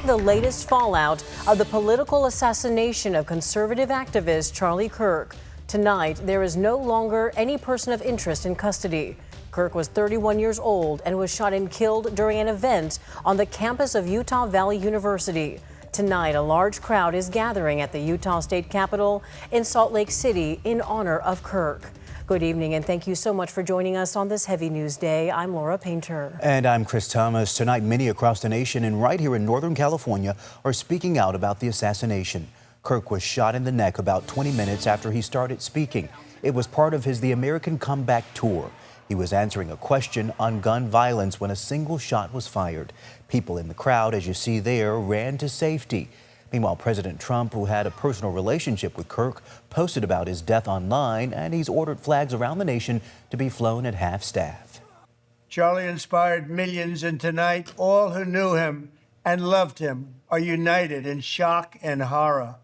the latest fallout of the political assassination of conservative activist Charlie Kirk. Tonight, there is no longer any person of interest in custody. Kirk was 31 years old and was shot and killed during an event on the campus of Utah Valley University. Tonight, a large crowd is gathering at the Utah State Capitol in Salt Lake City in honor of Kirk. Good evening, and thank you so much for joining us on this heavy news day. I'm Laura Painter. And I'm Chris Thomas. Tonight, many across the nation and right here in Northern California are speaking out about the assassination. Kirk was shot in the neck about 20 minutes after he started speaking. It was part of his The American Comeback tour. He was answering a question on gun violence when a single shot was fired. People in the crowd, as you see there, ran to safety. Meanwhile, President Trump, who had a personal relationship with Kirk, posted about his death online, and he's ordered flags around the nation to be flown at half-staff. Charlie inspired millions, and tonight, all who knew him and loved him are united in shock and horror.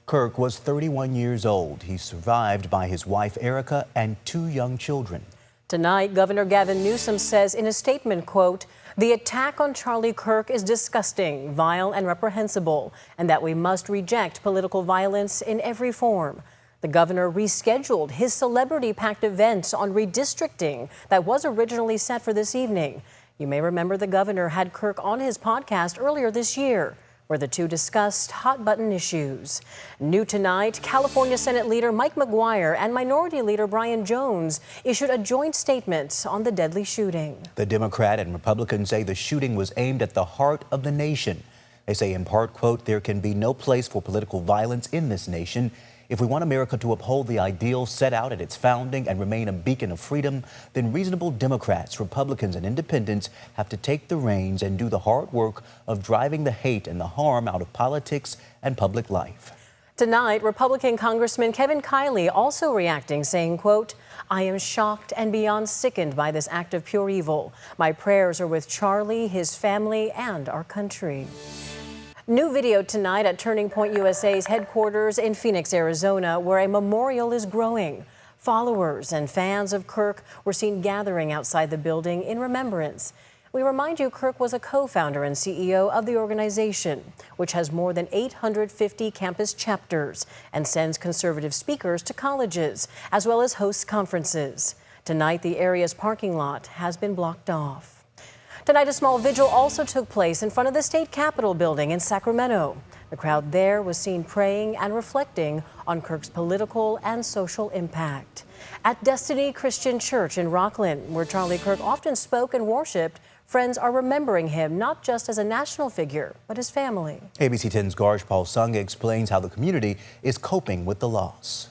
Kirk was 31 years old. He's survived by his wife, Erica, and 2 young children. Tonight, Governor Gavin Newsom says in a statement, quote, "The attack on Charlie Kirk is disgusting, vile, and reprehensible, and that we must reject political violence in every form." The governor rescheduled his celebrity-packed event on redistricting that was originally set for this evening. You may remember the governor had Kirk on his podcast earlier this year, where the two discussed hot-button issues. New tonight, California Senate Leader Mike McGuire and Minority Leader Brian Jones issued a joint statement on the deadly shooting. The Democrat and Republican say the shooting was aimed at the heart of the nation. They say in part, quote, "There can be no place for political violence in this nation. If we want America to uphold the ideals set out at its founding and remain a beacon of freedom, then reasonable Democrats, Republicans, and independents have to take the reins and do the hard work of driving the hate and the harm out of politics and public life." Tonight, Republican Congressman Kevin Kiley also reacting, saying, quote, "I am shocked and beyond sickened by this act of pure evil. My prayers are with Charlie, his family, and our country." New video tonight at Turning Point USA's headquarters in Phoenix, Arizona, where a memorial is growing. Followers and fans of Kirk were seen gathering outside the building in remembrance. We remind you Kirk was a co-founder and CEO of the organization, which has more than 850 campus chapters and sends conservative speakers to colleges, as well as hosts conferences. Tonight, the area's parking lot has been blocked off. Tonight, a small vigil also took place in front of the state capitol building in Sacramento. The crowd there was seen praying and reflecting on Kirk's political and social impact. At Destiny Christian Church in Rockland, where Charlie Kirk often spoke and worshiped, friends are remembering him not just as a national figure, but his family. ABC 10's Garsh Paul Sung explains how the community is coping with the loss.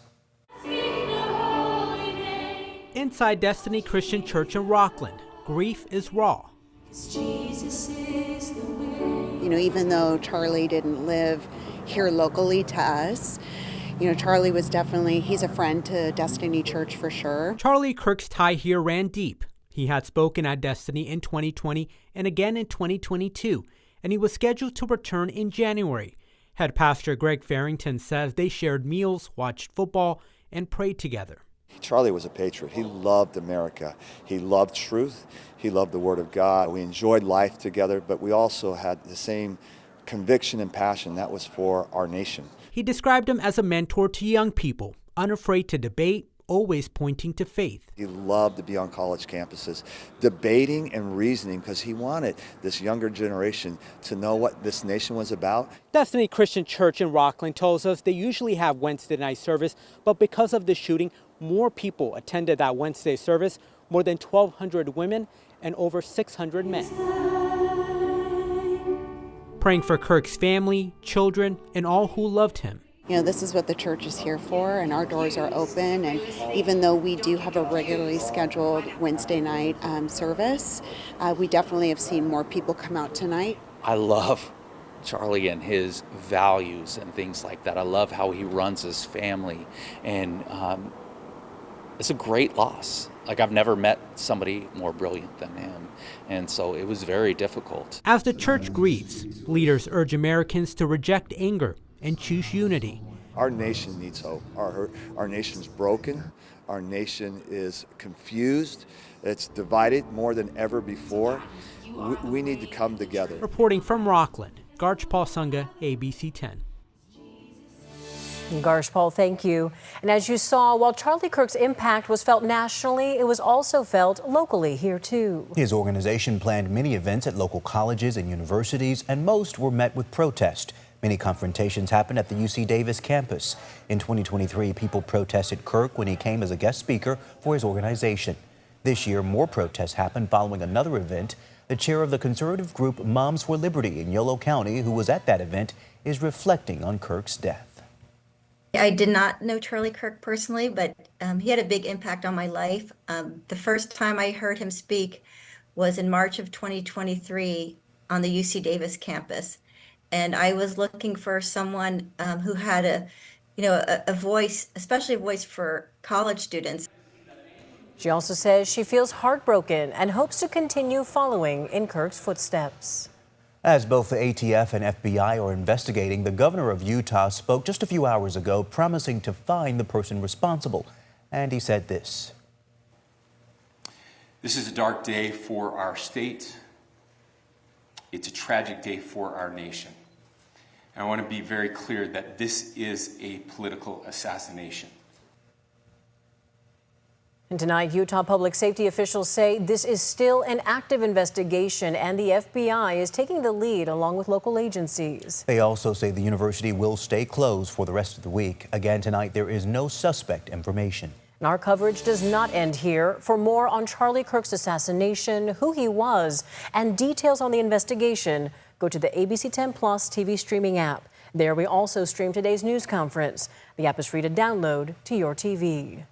Inside Destiny Christian Church in Rockland, grief is raw. Even though Charlie didn't live here locally to us, Charlie was he's a friend to Destiny Church for sure. Charlie Kirk's tie here ran deep. He had spoken at Destiny in 2020 and again in 2022, and he was scheduled to return in January. Head pastor Greg Farrington says they shared meals, watched football, and prayed together. Charlie was a patriot. He loved America. He loved truth. He loved the Word of God. We enjoyed life together, but we also had the same conviction and passion. That was for our nation. He described him as a mentor to young people, unafraid to debate, always pointing to faith. He loved to be on college campuses, debating and reasoning, because he wanted this younger generation to know what this nation was about. Destiny Christian Church in Rockland tells us they usually have Wednesday night service, but because of the shooting, more people attended that Wednesday service, more than 1,200 women and over 600 men. Praying for Kirk's family, children, and all who loved him. This is what the church is here for, and our doors are open. And even though we do have a regularly scheduled Wednesday night service, we definitely have seen more people come out tonight. I love Charlie and his values and things like that. I love how he runs his family, and it's a great loss. I've never met somebody more brilliant than him, and so it was very difficult. As the church grieves, leaders urge Americans to reject anger and choose unity. Our nation needs hope. Our nation's broken. Our nation is confused. It's divided more than ever before. we need to come together. Reporting from Rockland, Garch Paul Sunga, ABC 10. Garsh Paul, thank you. And as you saw, while Charlie Kirk's impact was felt nationally, it was also felt locally here too. His organization planned many events at local colleges and universities, and most were met with protest. Many confrontations happened at the UC Davis campus. In 2023, people protested Kirk when he came as a guest speaker for his organization. This year, more protests happened following another event. The chair of the conservative group Moms for Liberty in Yolo County, who was at that event, is reflecting on Kirk's death. I did not know Charlie Kirk personally, but he had a big impact on my life. The first time I heard him speak was in March of 2023 on the UC Davis campus. And I was looking for someone who had a voice, especially a voice for college students. She also says she feels heartbroken and hopes to continue following in Kirk's footsteps. As both the ATF and FBI are investigating, the governor of Utah spoke just a few hours ago, promising to find the person responsible. And he said this. This is a dark day for our state. It's a tragic day for our nation. And I want to be very clear that this is a political assassination. And tonight, Utah public safety officials say this is still an active investigation and the FBI is taking the lead along with local agencies. They also say the university will stay closed for the rest of the week. Again, tonight, there is no suspect information. And our coverage does not end here. For more on Charlie Kirk's assassination, who he was, and details on the investigation, go to the ABC 10 Plus TV streaming app. There we also stream today's news conference. The app is free to download to your TV.